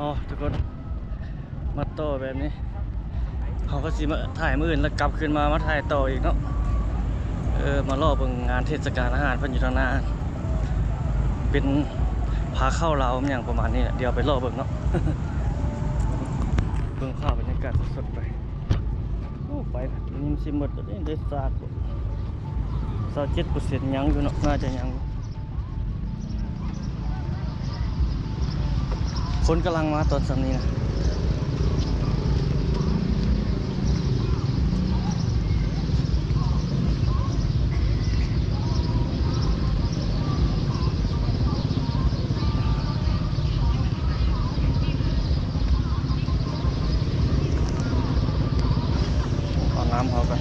อ๋อทุกคนมาต่อแบบนี้เขาก็สิมาถ่ายมื้ออื่นแล้วกลับขึ้นมาถ่ายต่ออีกเนาะมารอเบิ่งงานเทศกาลอาหารเพิ่นอยู่ทางหน้าเป็นพาเข้าลาวอย่างประมาณนี้แหละเดี๋ยวไปรอเบิ่งเนาะ เบิ่งภาพบรรยากาศสดๆไปโอ้ไปนี่มันสิหมดแล้วได้ซากบ่27%ยังอยู่เนาะน่าจะยังคนกำลังมาตอนสำนี้นะเอาน้ำเขากัน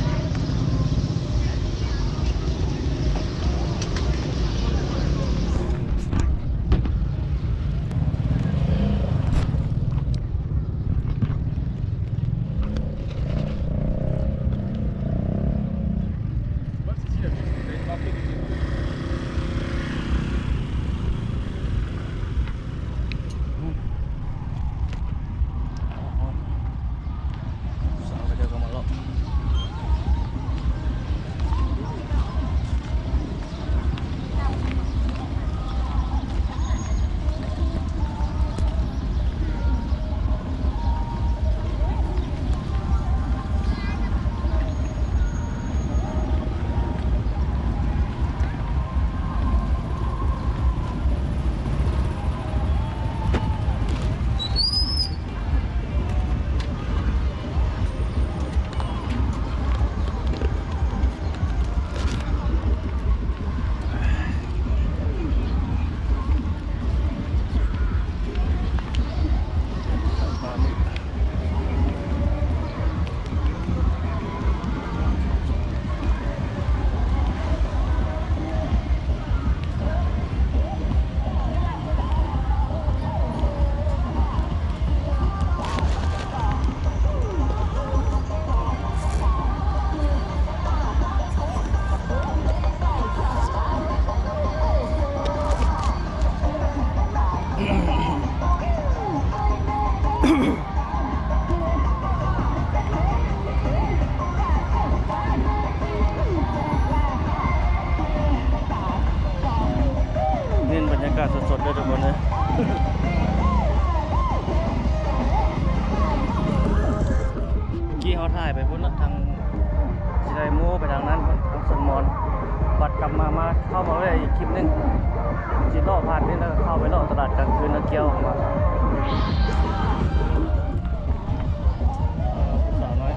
นี่บรรยากาศสดๆเลยทุกคนเลยกี้เขาถ่ายไปพุ่นทางสิไดโมไปทางนั้นทางสนมอนบัดกลับมาเข้ามาไว้อีกคลิปนึงจิล่อผ่านนี่แล้วเข้าไปล่อตลาดกลางคืนแล้วเกี่ยวออกมาสาวน้อย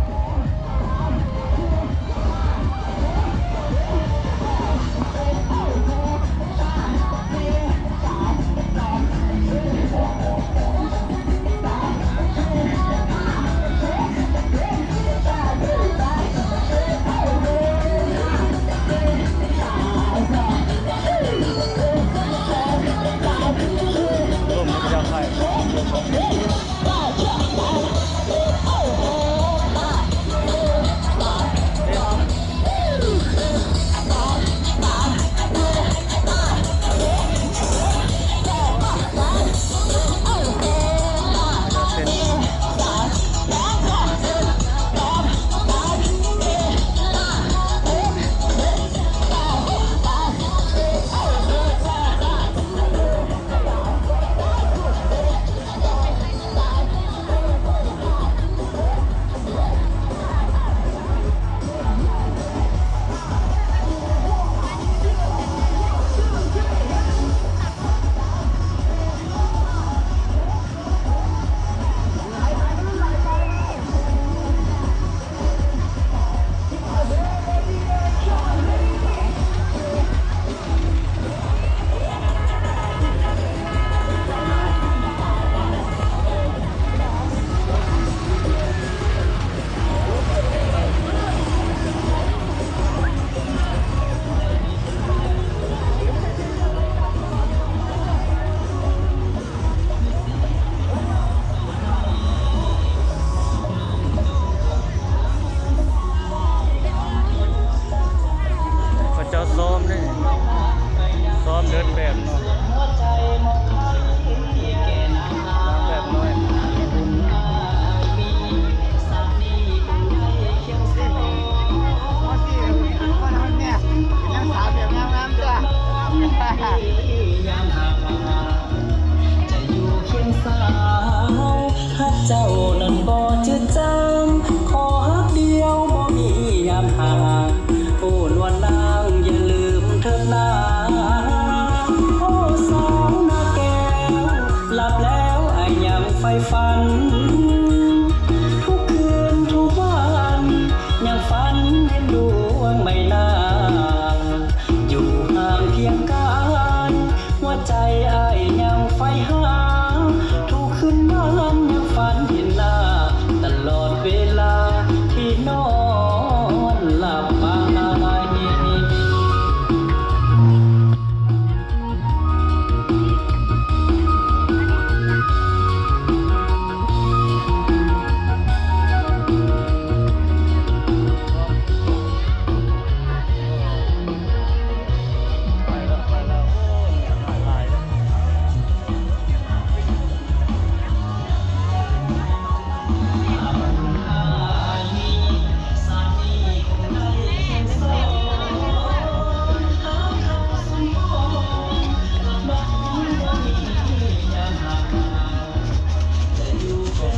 เดินแบบเนาะแบบน้อย จะอยู่เคียงสาวฮักเจ้านั้นบ่จืดจางขอฮักเดียวบ่มียามห่างโอ้นวลนางอย่าลืมเถิดนาโอ้สาวนาแก้วหลับแล้วไอ้ยังไฟฝันทุกคืนทุกวันยังฝันเห็นดวงไม่นางอยู่ห่างเพียงกันหัวใจไอ้ยังไฟหาทุกคืนวันยังฝันเห็นหน้าตลอดเวลาที่นอนหลับไป ไปแล้วโอ้ยหลายเลย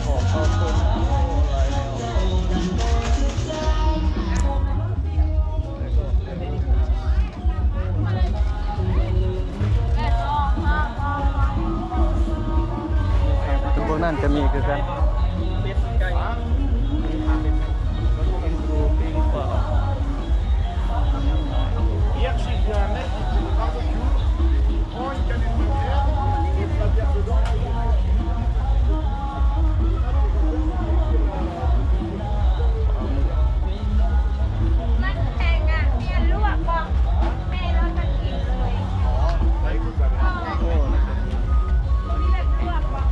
ของเข้าคนหลายแนวพวกนั้นจะมีคือกันเป็ดไก่ดูปิ้งปลา Hier zit je net op de barbecue. Gewoon, je kan in de verder. Je gaat weer de dag. มันแข็งอ่ะเมียลวกบอกแม่เราจะกินเลย Nee, goed bij โอ้ นี่แบบลวกบอก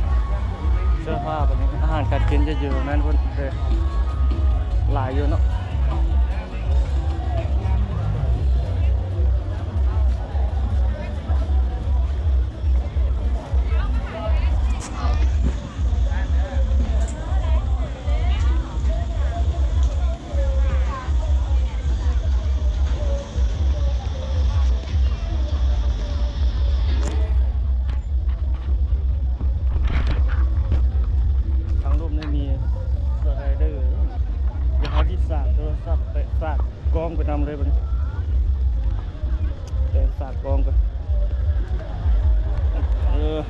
เสื้อผ้าแบบนี้อาหารการกินจะอยู่นั่นพุ่นเลยหลายอยู่เนาะทางรูปไม่มีสไลเดอร์เดี๋ยวหาที่สากโทรศัพท์ไปสากกล้องไปนำเลยบัดนี้แต่สากกล้องกันทางรูป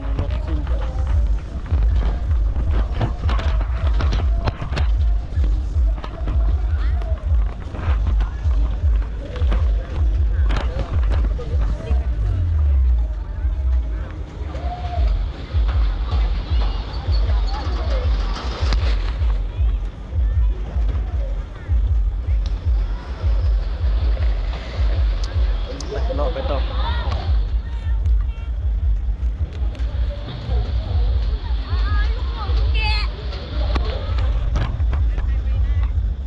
มีรถซิ่งเลาะไปต่อ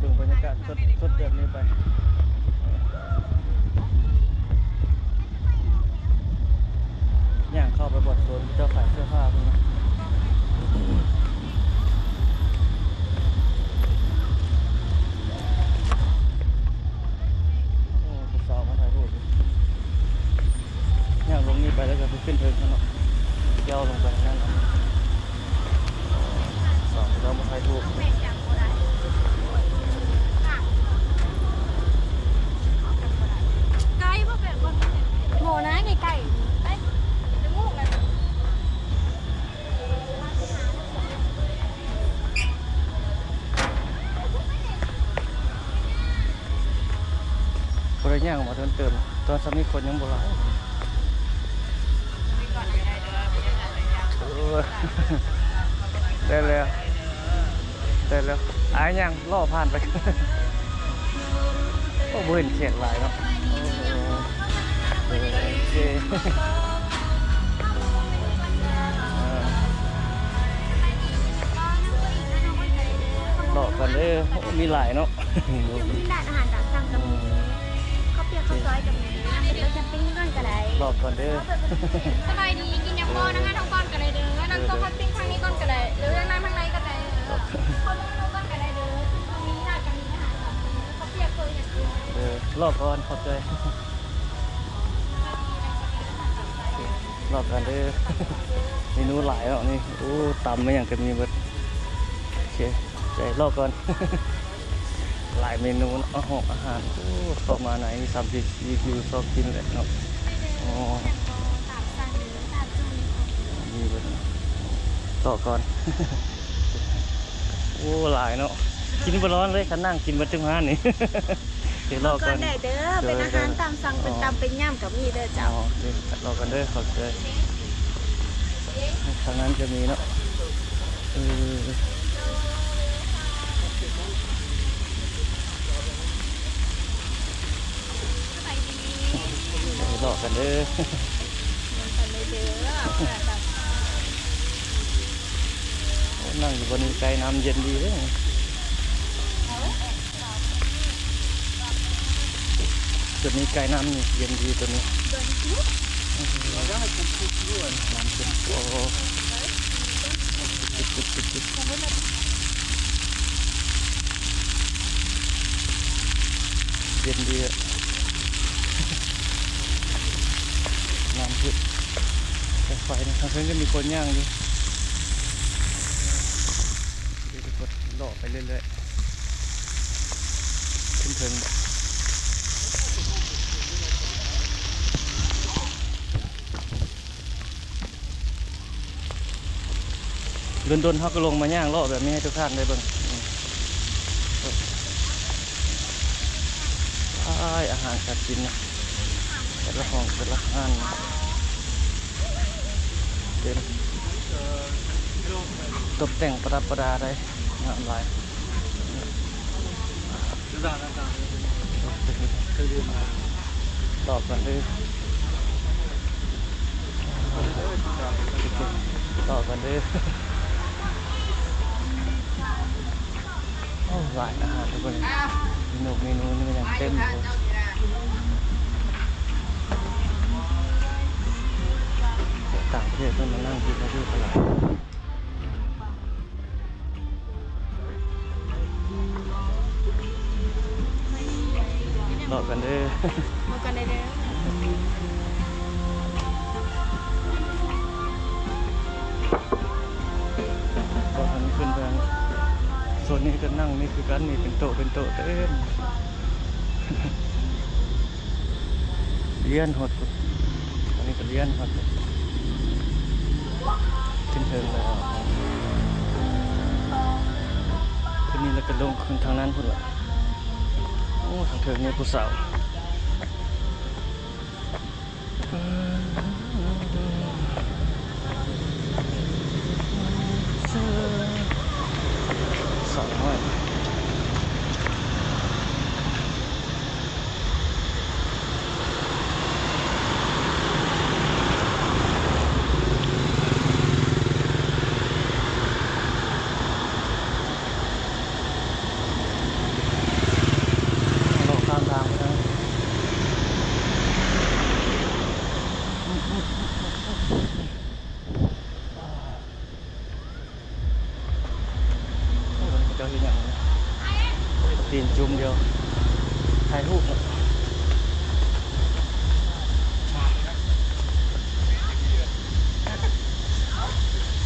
ดูบรรยากาศสดแบบนี้ไปย่างเข้าไปบดโซนเจ้าขายเสื้อผ้าพวกนี้โอ้ผู้สาวมาถ่ายรูปย่างลงนี่ไปแล้วก็ไปขึ้นเทิงกันเนาะเกี่ยวลงไปนั่นเนาะสองเรามาถ่ายรูป แม่จับโบราณไก่พวกแบบว่าโมนะไก่ไก่ไก่จมูกเลย บริย่างออกมาเติมตอนสมัยคนยังโบราณได้แล้วได้แล้วอายยังล่อผ่านไป โอ้เบิ่นเขียนหลายเนาะโอเคหลอกกันเด้อโอ้มีหลายเนาะ มีร้านอาหารตามสั่งกับมีข้าวเปียกข้าวซอยกับมีเราจะปิ้งก้อนกระได หลอกกันเด้อ สบายดีกินยำโบนะงั้นทำก้อนกระไดเด้อนั่งโต๊ะพักปิ้งข้างนี้ก้อนกระไดหรือนั่งข้างในกระไดคนนู้นก้อนกระไดเด้อ รอบก่อนขอบใจรอบกันเด้อ เมนูหลายแล้วนี่โอ้ตำไม่อย่างจะมีเบิดโอเคใจรอบก่อน หลายเมนูอาหารอาหารโอ้เข้ามาไหนมี30รีวิวชอบกินเลยเนาะอ๋อ ตามสั่งหรือตามจุ่ม มีเบิดต่อก่อน โอ้หลายเนาะกินบ่ร้อนเลยคันนั่งกินเบิดจังหานนี่ เดี๋ยวรอ ก่ กั อน นได้เด้อเป็นอาหารตามสั่งเป็นตามเป็นย่ำกับมีเด้อ อ๋ เจ้า อเดี๋ยวรอกันเด้อขอบใจทางนั้นจะมีเนาะรอกันเด้อ กันเลยเด้อ นั่งอยู่บนไกลน้ำเย็นดีเลยจุดนี้ไกลน้ำนี่เย็นดีตัวนี้น้ำเป็นโอ้เย็นดีอะน้ำขึ้นแต่ไฟนะทางเพื่อนก็มีคนย่างอยู่เดี๋ยวทุกคนหล่อไปเรื่อยๆขึ้นเทิงโดนๆเขาก็ลงมาย่างเลาะแบบนี้ให้ทุกท่านได้เบิ่งอาหารการกินนะแต่ละห้องแต่ละอันเป็นตกแต่งประดับประดาได้งามหลายตอบกันเลยตอบกันเลยโอ้หลายอาหารทุกคนเมนูนี่มันยังเต็มเลยต่างประเทศเพิ่งมานั่งกินมาดูตลาดรอกันเด้อ มากันได้เด้อ พอทันขึ้นไปโซนนี้ก็นั่งนี่คือกันนี่เป็นโต๊ะเต็ม เลี้ยนหดอันนี้ก็เลี้ยนหดขึ้นเทิงแล้วขึ้นนี้แล้วก็ลงขึ้นทางนั้นพุ่นละโอ้ทางเทิงนี่ผู้สาวสาวน้อยเราข้ามทางไปทางเจ้าที่อย่างนี้ตีนจุ่มเดียวถ่ายรูป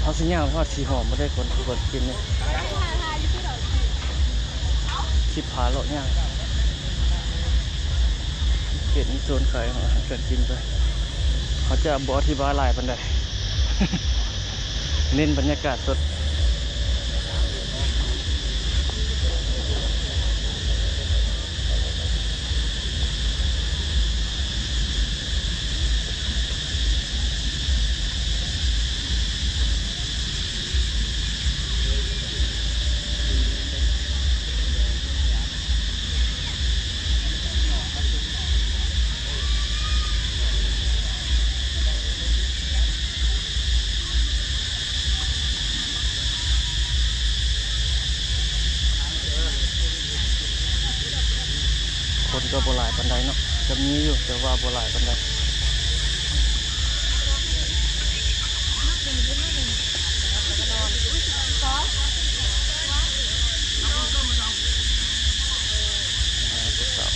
เอาสิย่างทอดสีหอมมาได้คนทุกคนกินเนี่ยคิดผาเลาะย่างเห็นโซนขายของอาหารการกินไปเขาจะบอกที่บ้านลายปันใด เน้นบรรยากาศสดคนก็บ่หลายปันใดเนาะจะมีอยู่แต่ว่าบ่หลายปันใดผู้สาว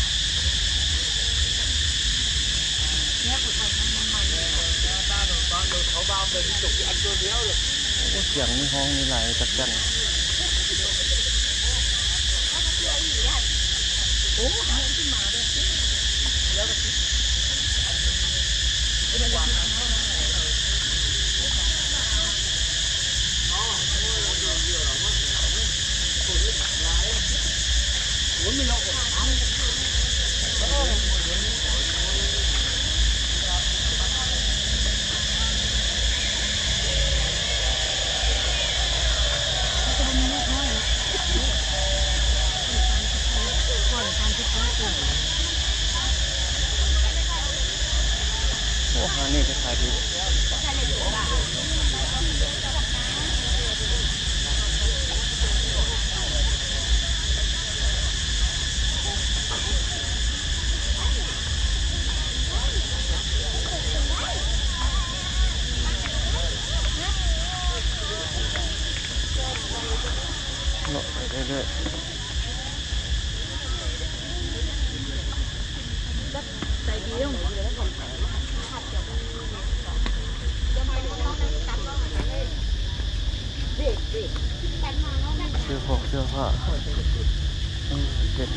โอ้เสียงนี่ห้องนี่ไหลจัดกันโอ้ฮานี่จะขายดีเลาะไปเรื่อยๆเสื้อผ้าเด็ด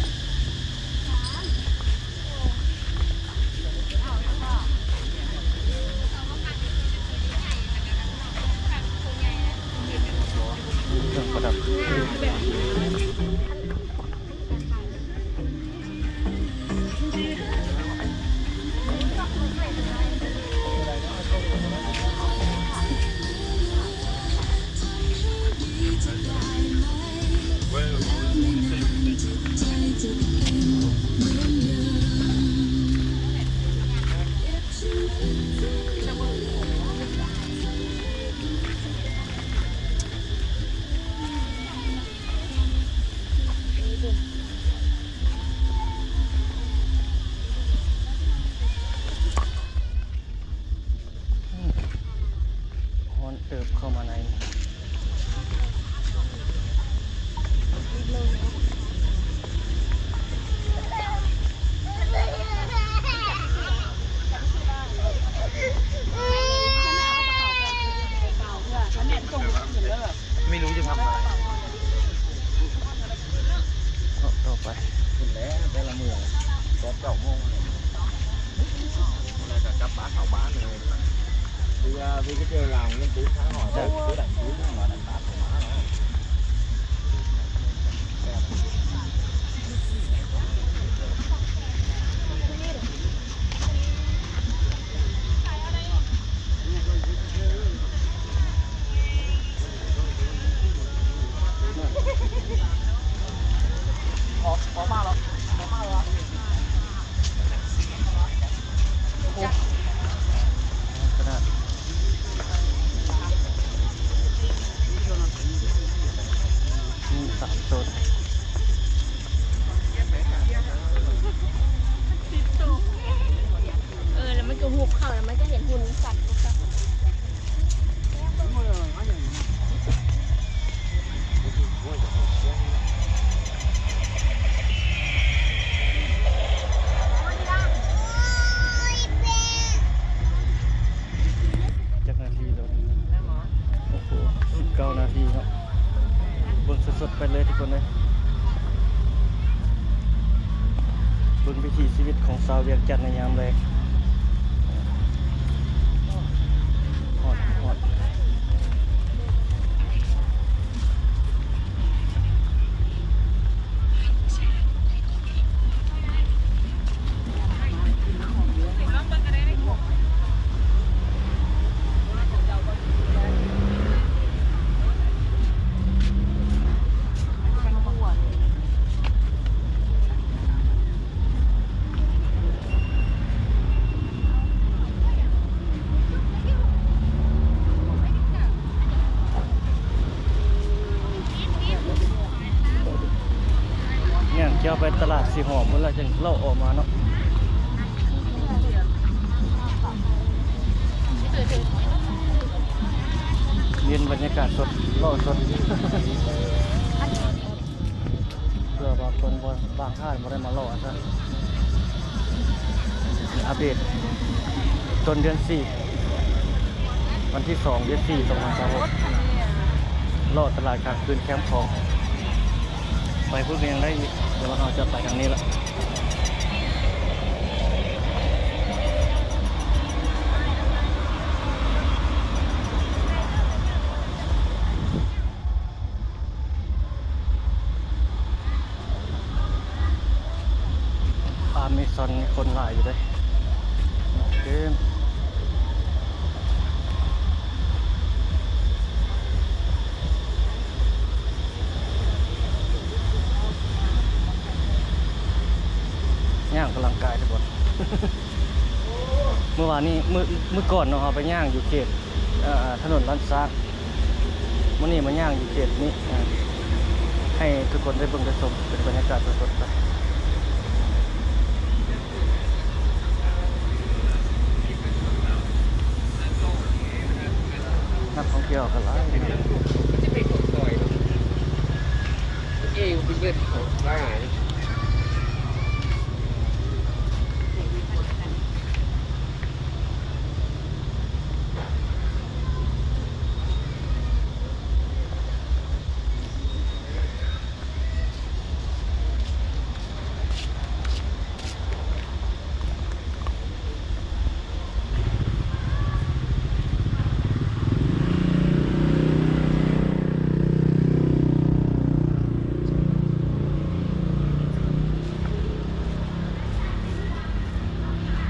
เครื่องประดับฮอนเติบเข้ามาในไม่รู้จะทำอะไร ต่อไป คุณแล้วแต่ละเมืองก็เจ้าโมงอะไรกับกลับบ้านเขาบ้านเลยvì cái chơi làm những thứ khá hỏi cái đẳng thứ mà đẳng tát của má nó กระดาษมี3 โซน แล้วมันก็หุบเข่าแล้วมันก็เห็นหุ่นสัตว์สัตว์ จักนาทีแล้วโอ้โห19 นาทีครับเบิ่งสดๆไปเลยทุกคนเลยเบิ่งวิถีชีวิตของชาวเวียงจันทน์ในยามแลงฮอดเนี่ยเกี่ยวไปตลาดสีหอมเมื่อไรจังเล่าออกมาเนาะเรียนบรรยากาศสดเล่าสด เพื่อบางคนบางท่านไม่ได้มาเล่าซะอัปเดตต้นเดือน4 วันที่2เดือน4 2026รอดตลาดกลางคืนแคมป์ของไปพูดกันยังได้อีกเดี๋ยวเราจะไปทางนี้ละอเมซอนคนหลายอยู่เลยเกมย่างกำลังกายทุกคน เมื่อวานนี้เมื่อก่อนเนาะเราไปย่างอยู่เขตถนนล้านซากมื่อนี้มาย่างอยู่เขตนี้ให้ทุกคนได้เบิ่งได้ชมเป็นบรรยากาศสดๆไปนักท่องเที่ยวกันหลาย จะเป็นคนต่อยเองเป็นเลือดของร่างกาย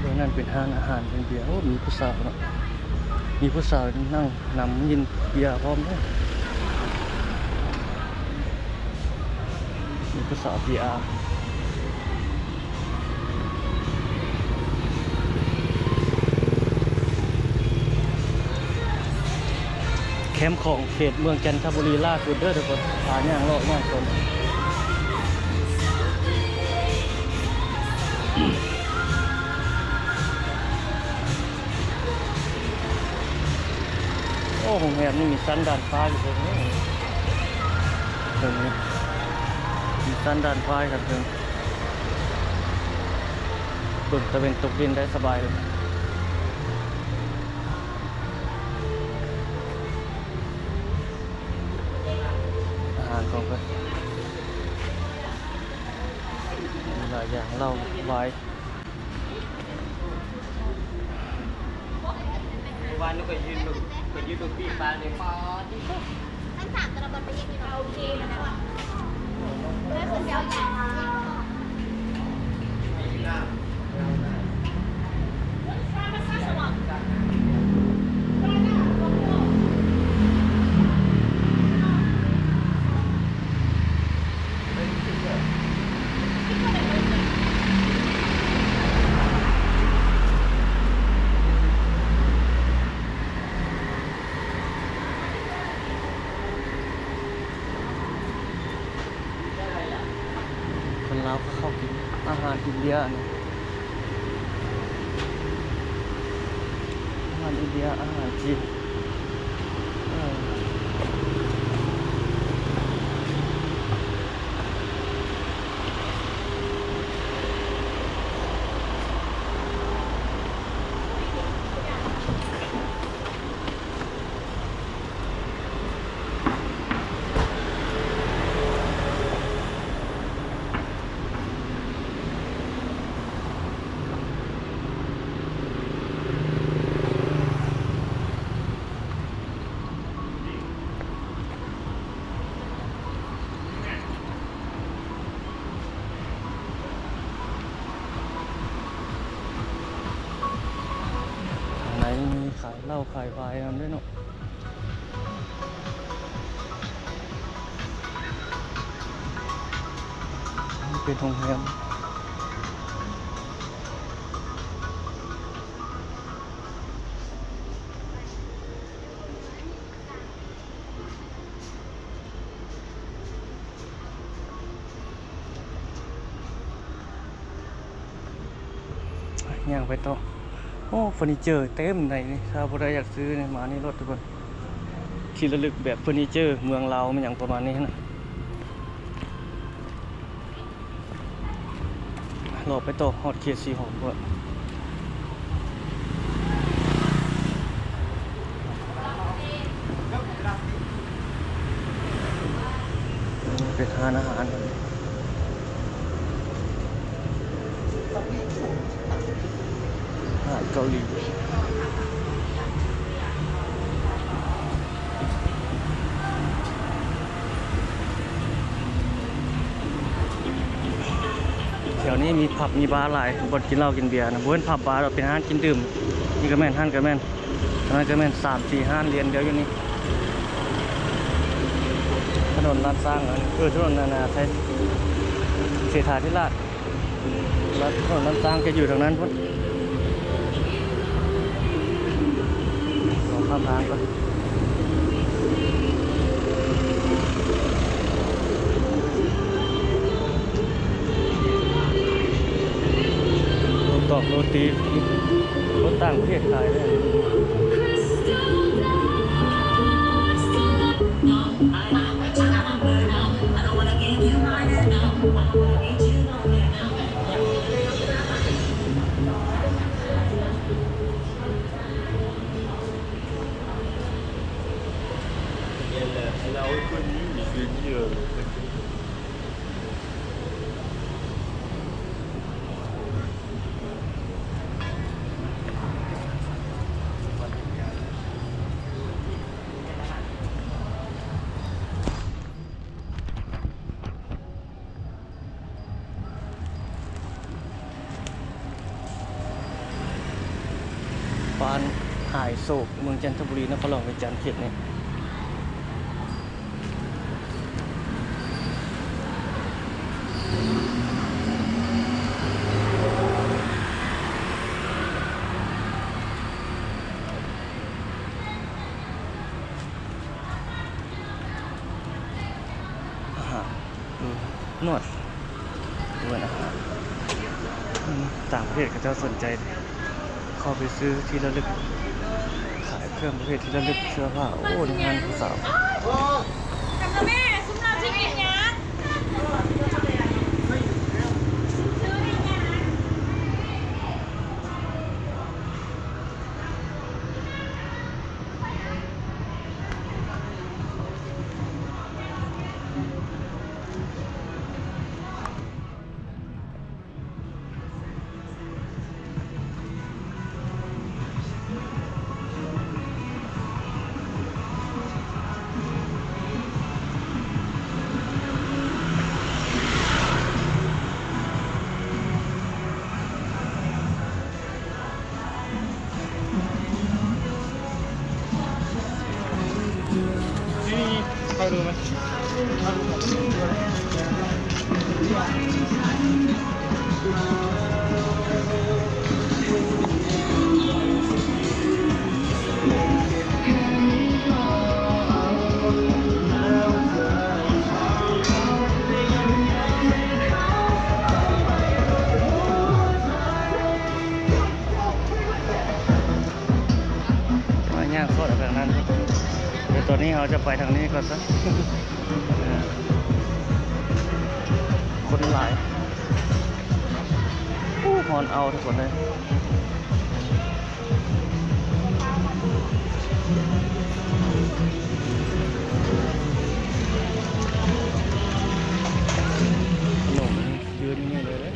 โดยนั่นเป็นห้างอาหารเป็นเบียร์โอ้มีผู้สาวเนาะมีผู้สาวนั่งนำยินเบียร์พร้อมด้วยมีผู้สาว PR แคมป์ของเขตเมืองจันทบุรีล่าสุดเด้อทุกคนพาย่างเลาะย่างชมโอ้โรงแรมนี่มีชั้นด่านฟ้าอยู่ตรงนี้ตรงนี้มีชั้นด่านฟ้าครับตรงบนตะเวนตกดินได้สบายเลยอาหารของเพื่อนมีหลายอย่างเหล้าไวน์ วันนี้ก็ยืนดูปีปลาในปอที่ ท่านถามตะบันไปยังมีโอเคนะว่าเพื่อนคนเดียวอย่างคนลาวก็เข้ากินอาหารอินเดียเนี่ยอาหารอินเดียอาหารจีนไหนมีขายเหล้าขายไวน์ทำด้วยเนาะนี่เป็นโรงแรมย่างไปต่อโอ้เฟอร์นิเจอร์เต็มในนี่ถ้าผู้ใดอยากซื้อเนี่ยมานี่รถทุกคนที่ระลึกแบบเฟอร์นิเจอร์เมืองลาวมันอย่างประมาณนี้นะรอไปต่อฮอดเขตสีหอมก่อน เป็นร้านอาหารแบบนี้อาหารเกาหลีแถวนี้มีผับมีบาร์หลายบนกินเหล้ากินเบียร์นะเว้นผับบาร์เราเป็นห้านกินดื่มนี่ก็แม่นห้านก็แม่นอันนั้นก็แม่น3-4 ห้านเรียนเดียวอยู่นี่ถนนลาดสร้างถนนนานาใช้เศรษฐาธิราชแล้วถนนลาดสร้างจะอยู่ทางนั้นพุ่นลองข้ามทางก่อนตอกโรตีรถต่างประเทศขายได้บ้านหายโศกเมืองจันทบุรีนครหลวงเป็นจันทร์เขตนี่อาหารนวดด้วยอาหารต่างประเทศก็จะสนใจเข้าไปซื้อที่ระลึกขายเครื่องประเภทที่ระลึกเสื้อผ้าโอ้งานผู้สาว กับแม่ซุ้มเราที่กินยัง เข้าดูไหม มาย่างสดแบบนั้นเดี๋ยวตอนนี้เราจะไปทางนี้ก่อนซะ คนหลายฮอนเอาทุกคนเลยขนมยืนนี่เลยนะ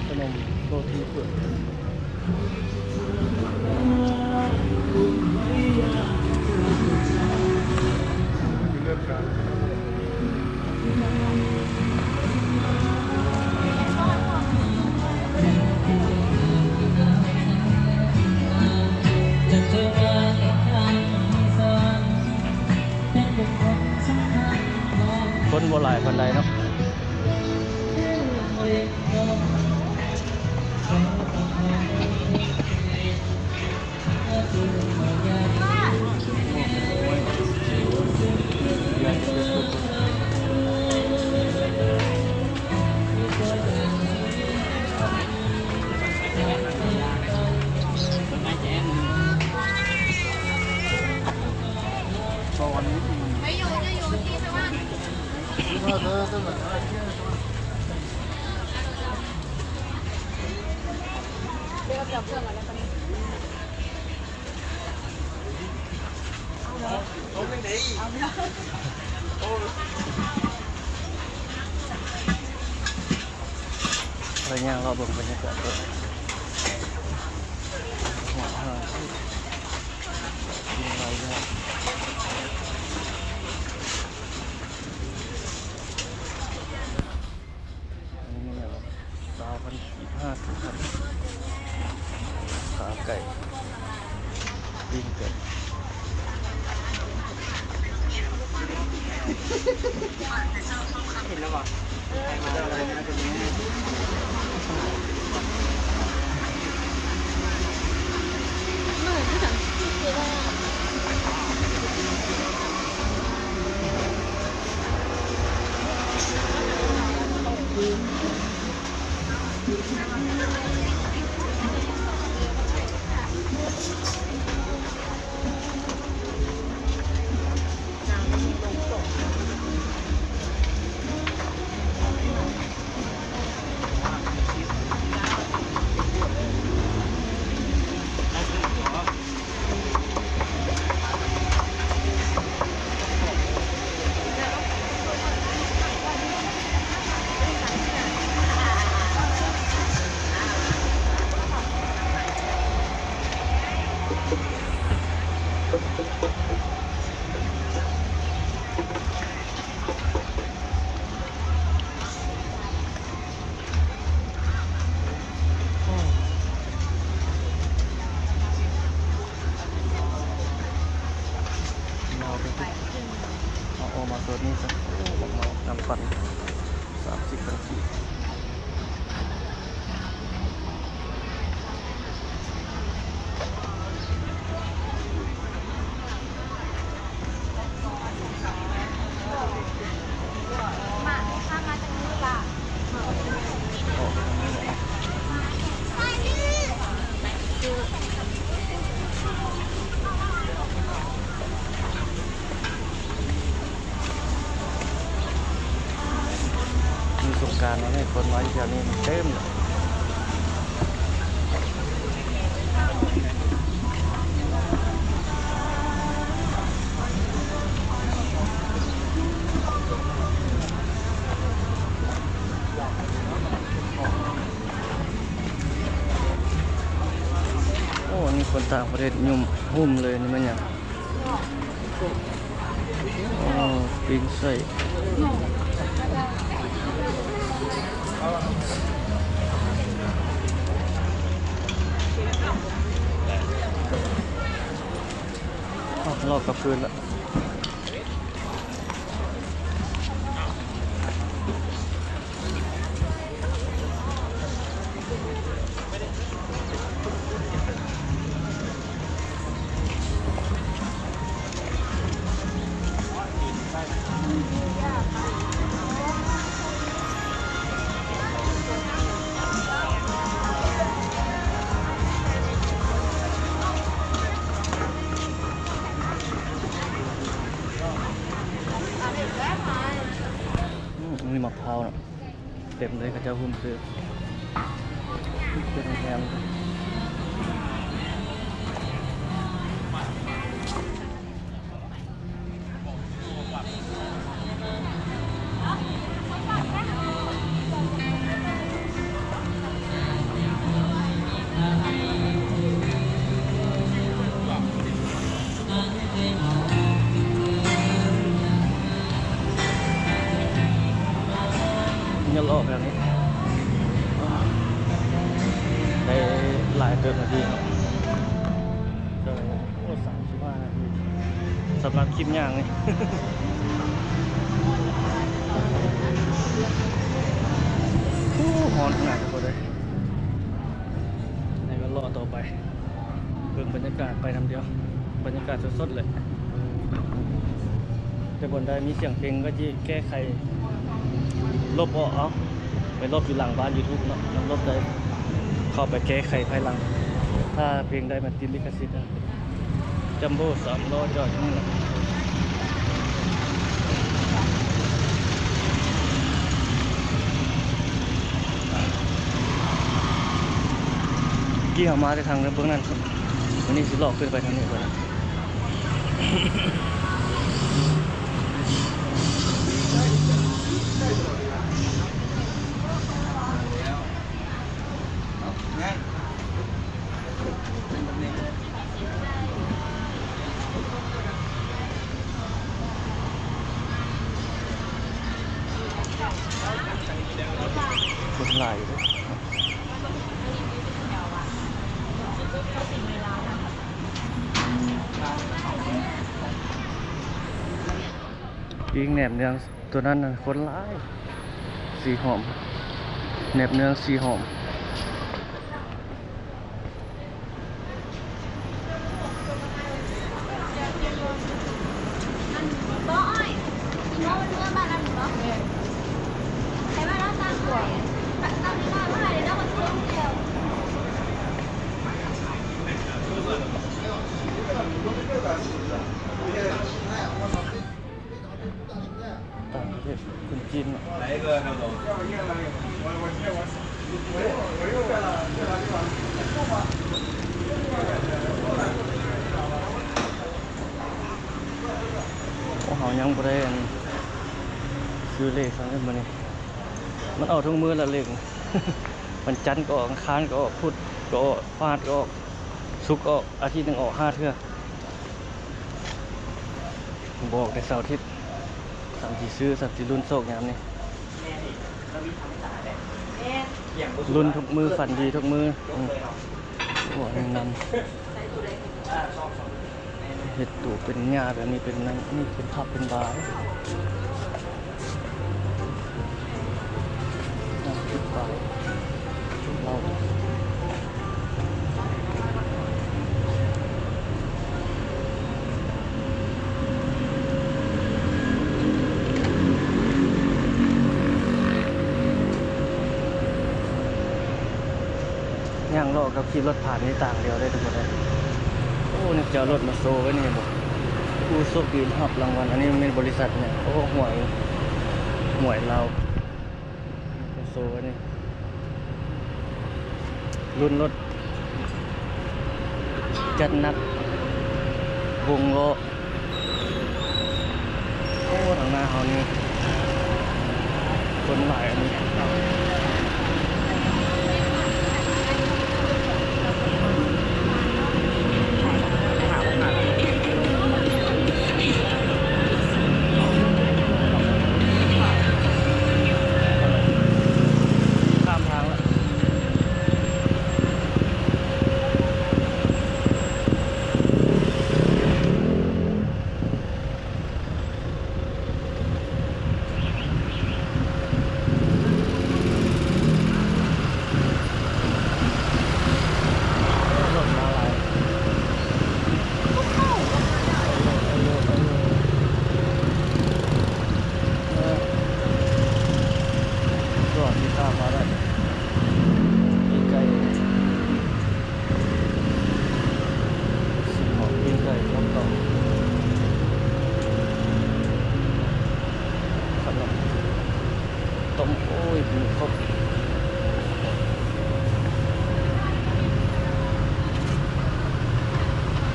ขนมโรตีเผือกคนโบราณคนใดเนาะไม่อยู่จะอยู่ที่ไปว่าเดี๋ยวจับเครื่องอะไรตอนนี้เ ไปย่างเราเบิ่งบรรยากาศด้วยหัวหางกินอะไรย่างอันนี้เนี่ย3,025ขาไก่ปิ้งไก่ เห็นแล้วป่ะ เหมือนที่สังเกตได้ เราไปที่เอาออกมาตัวนี้ซะบอกมานำปั่น30 นาที มาถ้ามาจากนี้ล่ะ ออกทางนี้แหละมีสงกรารมาให้คนมาแถวนี้มันเต็มเลยโอ้นี่คนต่างประเทศยุ่มหุ่มเลยนี่มันอย่างโอ้ปิ้งไส้รอบกับคืนละมีมะพร้าวนะเต็มเลยเขาจะหุ้มซื้อเป็นแฮมเงี้ยโลกแบบนี้ได้หลายเติมนาทีครับโดยโอ้35 นาทีสำหรับคลิปย่างนี่ ฮอนขนาดนี้เลยนี่ก็รอต่อไปเบิ่งบรรยากาศไปนำเดียว บรรยากาศสดๆเลยแต่บนได้มีเสียงเพลงก็จะแก้ไขลบออกเอาไปลบอยู่หลังบ้าน YouTube เนาะนลบได้เข้าไปแก้ไขภายหลัง ถ้าเพลงได้มันติดลิขสิทธิ์จัมโบ้3 ล้อจอดอยู่นี่แหละกี่เขามาในทางเบื้องนั้นครับวันนี้สิลอกขึ้นไปทางนี้ก่อน หลายอยู่ด้วยยิงแหนบเนืองตัวนั้นน่ะคนร้ายสีหอมแหนบเนืองสีหอม บ่อ้อยเมื่อบ้านนั้นบ่ใช่บ้านเราตั้งหวยตั้งที่บ้านเมื่อไหร่แล้วก็ช่วงเดียว ต่างประเทศคนจีนโอ้เขายังบ่ได้ซื้อเลขครั้งนี้มานี่มันออกทุกมื้อละเลข มันจันทร์ก็ออกอังคารก็ออกพุธก็ออกพฤหัสก็ออกศุกร์ก็ออกอาทิตย์หนึงออก5 เทื่อบอกในเสาร์อาทิตย์สั่งที่ซื้อสั่งที่รุ่นโชคยามนี้รุ่นทุกมือฝันดีทุกมือหัวหนึ่งนำเห็ดตูเป็นหญ้าแบบนี้เป็นนั่นนี่เป็นทับเป็นบายน้ำติดบายเรา ย่างโลกกับขี่รถผ่านนี่ต่างเดียวได้ทุกคนเลยโอ้นี่จะเอารถมาโซ่ไว้นี่บอกผู้โชคดีรับรางวัลอันนี้มันเป็นบริษัทเนี่ยโอ้หวยเรามาโซ่ไว้นี่รุ่นรถจัดนักวงโลโอ้ทางหน้าเขานี่คนหลายอันนี้ข้ามทางแล้วรถมาหลายก็ที่ตามมาได้ดีใจสิ่งของดีใจพร้อมต่อขนมต้มโอ้ยมีครบ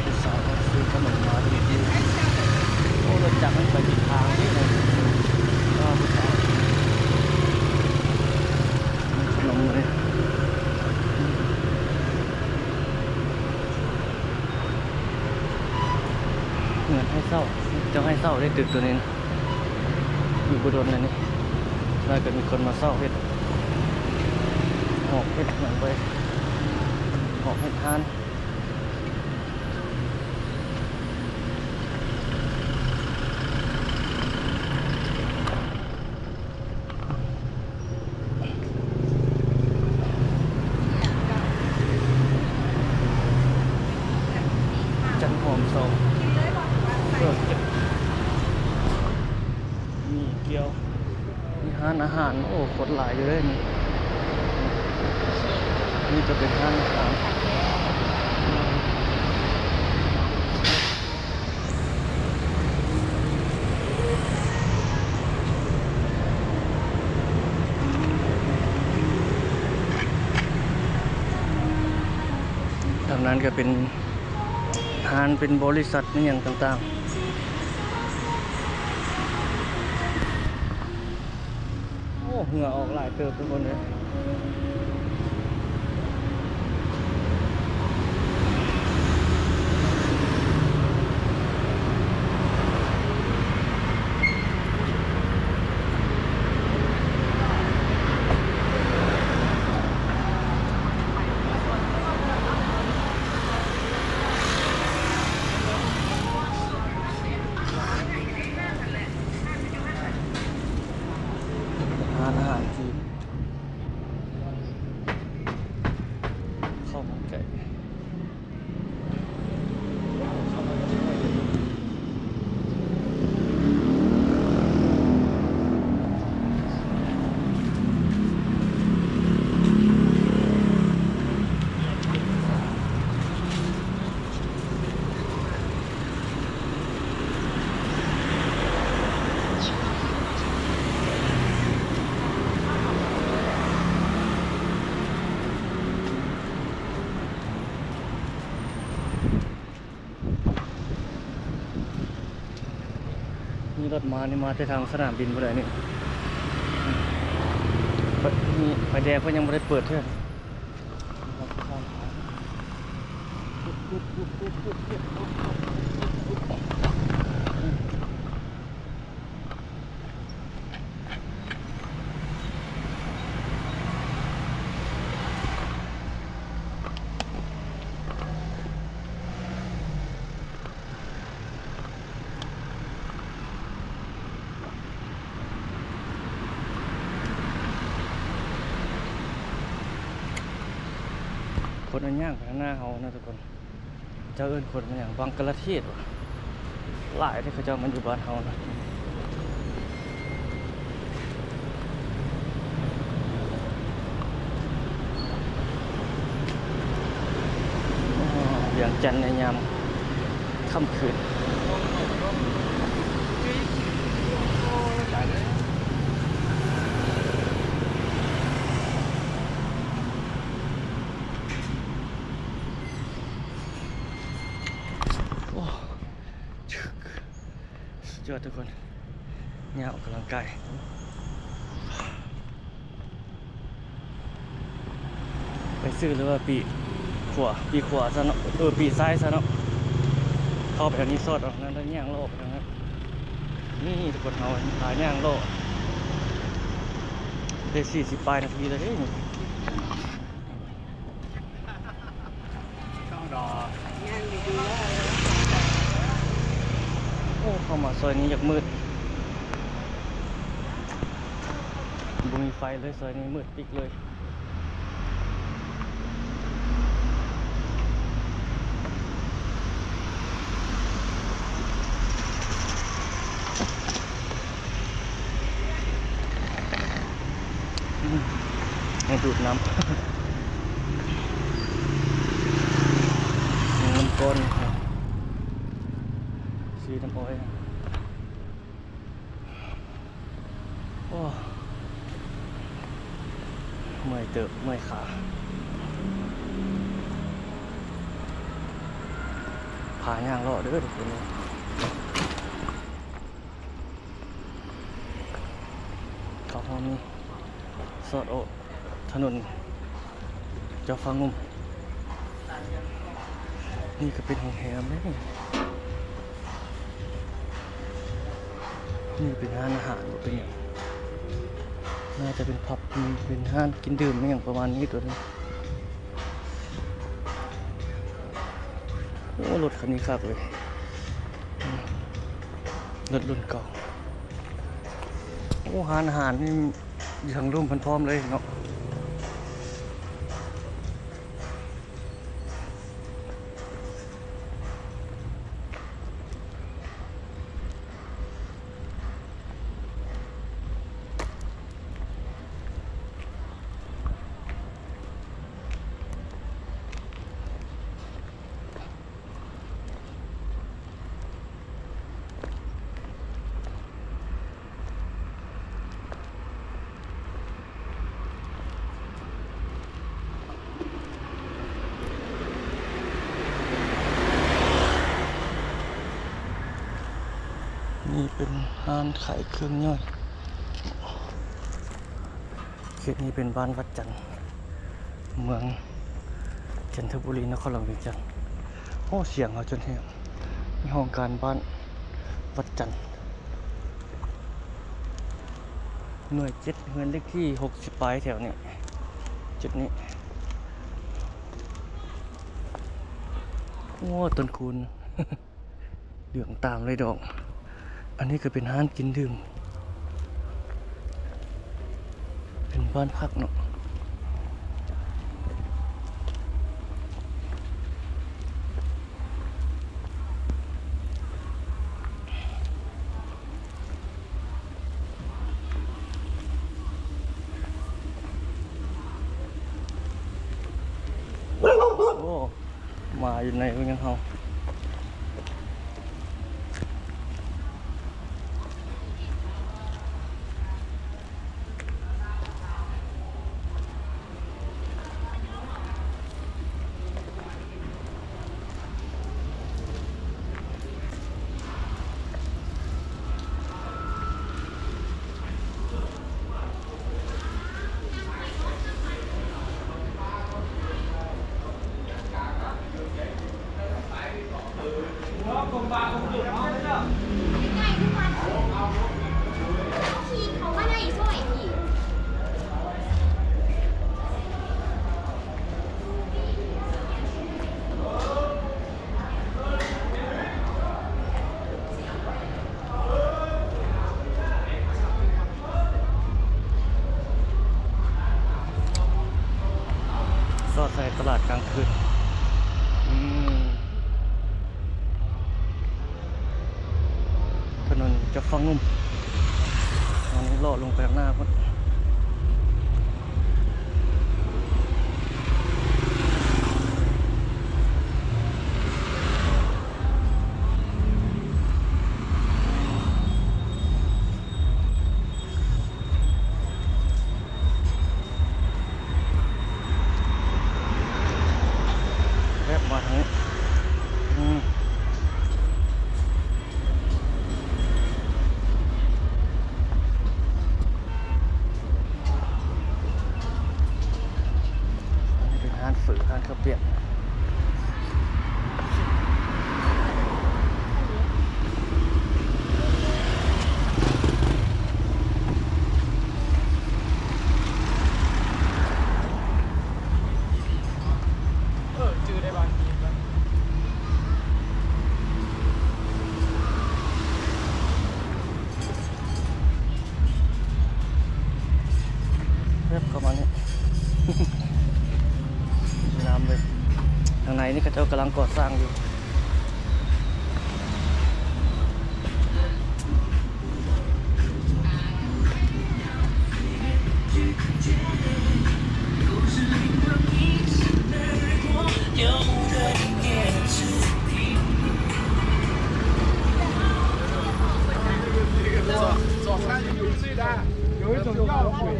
ผู้สาวก็ซื้อขนมมาดีๆโอ้รถจักรมันไปผิดทางนี่เลยก็ผู้สาวขนมเลยเงินให้เศร้าจะให้เศร้าได้ตึกตัวนี้นะอยู่บุดรเลยนี่น่าจะมีคนมาเศร้าเห็ดหอกเห็ดเหมือนไปหอกเห็ดทานจันหอมสองเลิกเก็บมีเกี๊ยวมีร้านอาหารโอ้คนหลายอยู่เลยนี่นี่จะเป็นร้านอาหารทางนั้นก็เป็นร้านเป็นบริษัทนี่อย่างต่างๆโอ้เหงื่อออกหลายเติบทุกคนเลย านอาหารจีนข้าวมันไก่นี่รถมานี่มาแต่ทางสนามบินบ่ได้นี่นี่ไฟแดงเพิ่นยังบ่ได้เปิดเท่าคนอันย่างไปข้างหน้าเขานะทุกคนเจ้าเอิ้นคนมันอย่างบังกลาเทศว่ะหลายที่เขาเจ้ามันอยู่บ้านเขานะเวียงจันทร์ในยามค่ำคืนสุดยอดทุกคนเนี่ยออกกำลังกายไปซื้อหรือว่าปีขวาซะเนาะปีซ้ายซะเนาะเข้าไปทางนี้สอดออกนั้นแล้วย่างโลกทางนั้นนี่ทุกคนเอาหาย่างโลกได้40 ปลายนาทีเลยนี่โอ้เข้ามาซอยนี้อยากมืดบุมีไฟเลยซอยนี้มืดปิกเลยให้ดูดน้ำ น้ำก้นสีน้ำอ้อยโอ้เมื่อยเติบเมื่อยขาผาย่างเลาะเด้อทุกคนเลยเขาพอมีสอดโอถนนเจ้าฟ้างุ่มนี่ก็เป็นโรงแรมเลยนี่เป็นร้านอาหารเป็นอย่างน่าจะเป็นผับเป็นห้านกินดื่มอย่างประมาณนี้ตัวนึงโอ้รถคันนี้ครับเลยรถรุ่นเก่าโอ้ร้านอาหารนี่อยู่ทางร่มพร้อมเลยเนาะนี่เป็นร้านขายเครื่องย่อยเขตนี้เป็นบ้านวัดจันทร์เมืองจันทบุรีนครหลวงเวียงจันทร์โอ้เสียงเขาจนแหบมีห้องการบ้านวัดจันทร์หน่วย7เงินเลขที่60 ปลายแถวนี้จุดนี้โอ้ต้นคูณ เหลืองตามเลยดอกอันนี้ก็เป็นร้านกินดื่ม ถึงบ้านพักเนาะโอ้มาอยู่ในเมืองเฮาสอดใส่ตลาดกลางคืนถนนจะฟังงุ่มตอนนี้เลาะลงไปข้างหน้าพุ่นแวบมาทางนี้ร้านฝือร้านข้าวเปียกจืดได้บางทีมัน เรียบเข้ามาเนี่ย น้ำเลยทางในนี่เขาเจ้ากำลังก่อสร้างอยู่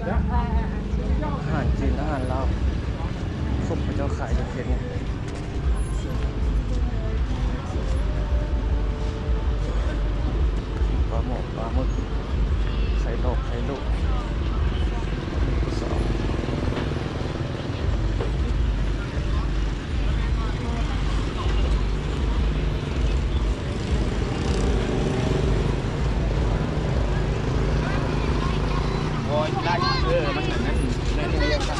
อาหารจีนอาหารลาวครบเขาเจ้าขายจะเพ็นเนี่ยปลาหมกปลาหมึกไข่ดอกไข่ลูกสองโอ้ยได้มันเหมือนนั่นในโรงเรียนนะ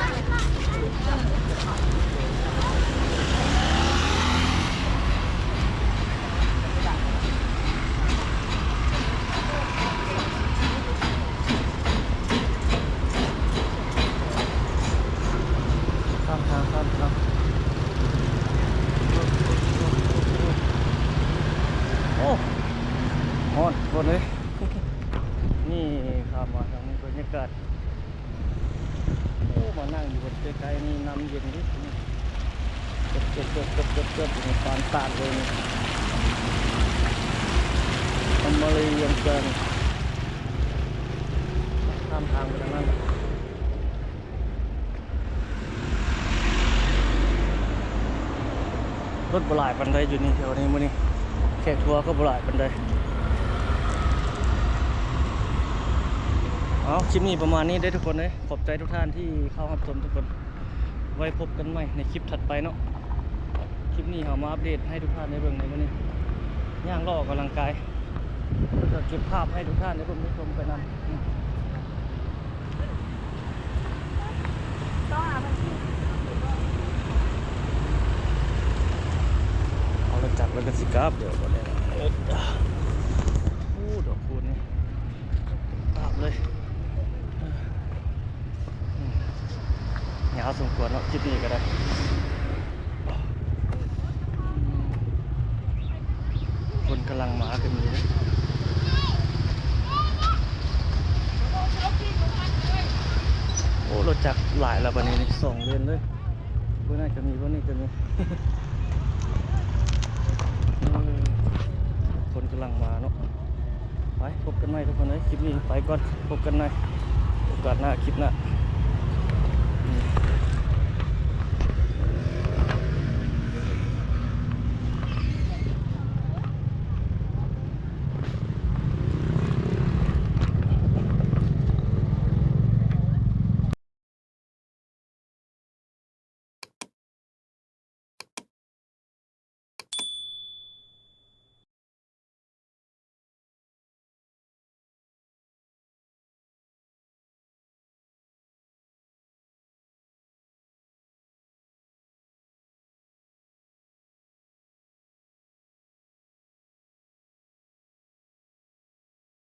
ข้ามทางโอ้ฮอดคนเลย นี่ข้ามมาทางนี้บรรยากาศโอ้มานั่งอยู่บนใกล้ๆนี่น้ำเย็นดิเกิดในปานตาดเลยทำมาเลยยังเกินข้ามทางไปทางนั้นรถบลายปันไดอยู่นี่แถวนี้มื้อนี้แขกทัวร์ก็บลายปันไดเอาคลิปนี้ประมาณนี้ได้ทุกคนเลยขอบใจทุกท่านที่เข้ารับชมทุกคนไว้พบกันใหม่ในคลิปถัดไปเนาะคลิปนี้เรามาอัปเดตให้ทุกท่านได้เบิ่งในมื้อนี้ย่างล่อออกกำลังกายก็จะเก็บภาพให้ทุกท่านได้เบิ่งได้ชมไปนำเอาละจัดแล้วก็สิกราฟเดี๋ยวก่อนเลยโอ้ดอกคูณนี่ตามเลย าวสมควรเนาะคลิปนี้ก็ได้คนกำลังมากันอยู่นะโอ้รถจักรหลายแล้วบัดนี้นี่2 เลนเลยพวกนั้นก็มีพวกนี้ก็มี คนกำลังมาเนาะไปพบกันใหม่ทุกคนเลยคลิปนี้ไปก่อนพบกันใหม่โอกาสหน้าคลิปหน้า